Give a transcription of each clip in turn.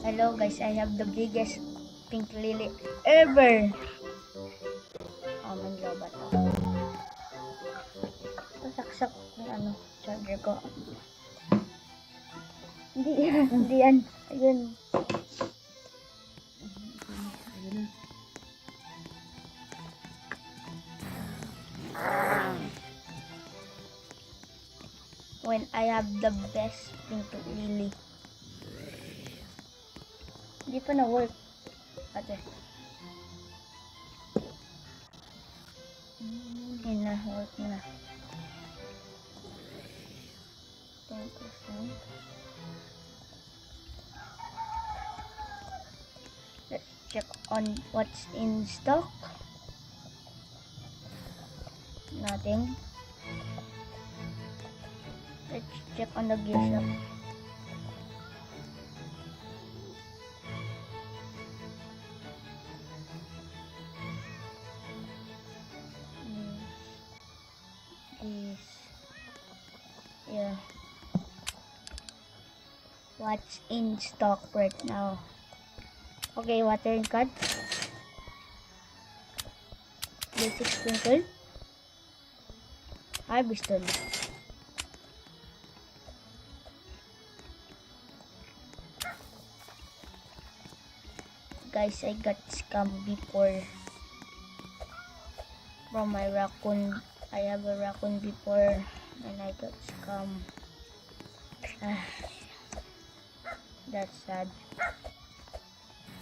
Hello guys, I have the biggest pink lily ever. Manlaw ba to? Pasaksak yung charger ko. Hindi yan, hindi yan. Ayun. When I have the best pink lily. Hindi pa na-work. Ate. Hindi na, work na. 10%. Let's check on what's in stock. Nothing. Let's check on the gear shop. Yeah. What's in stock right now? Okay, watering card. Basic sprinkle. Harvested. Guys, I got scammed before from my raccoon. I have a raccoon before and I got scammed. That's sad.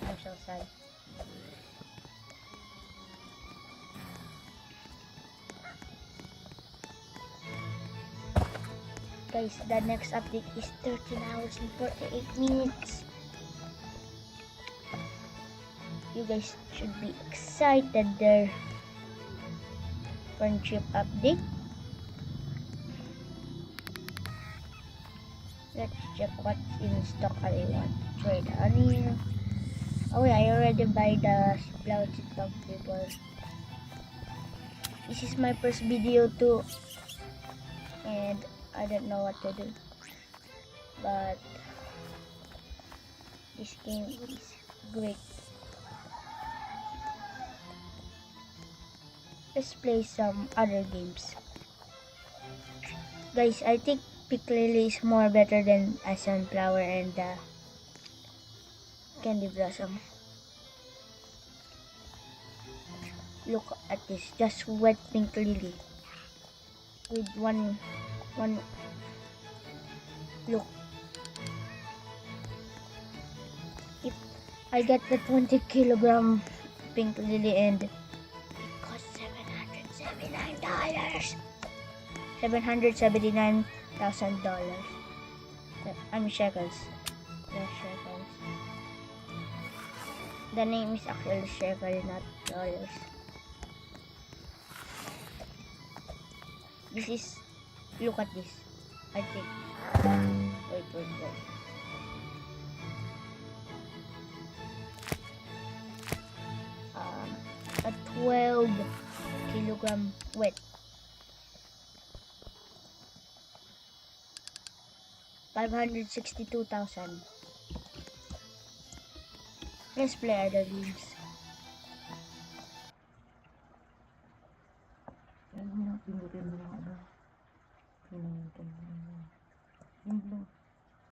I'm so sad. Guys, the next update is 13 hours and 48 minutes. You guys should be excited there. Friendship update. Let's check what's in stock I want to trade. Oh yeah, I already buy the Splouchy Dog before. This is my first video too, and I don't know what to do. But this game is great. Let's play some other games. Guys, I think Pink Lily is more better than a Sunflower and Candy Blossom. Look at this, just wet Pink Lily with one look. If I get the 20 kilogram Pink Lily and it costs $779. $779,000. Shekels. Yeah, shekels. The name is actually shekel, not dollars. This is, look at this. I think. Wait. A 12 kilogram wet. 562,000. Let's play other games. Pindutin mo lang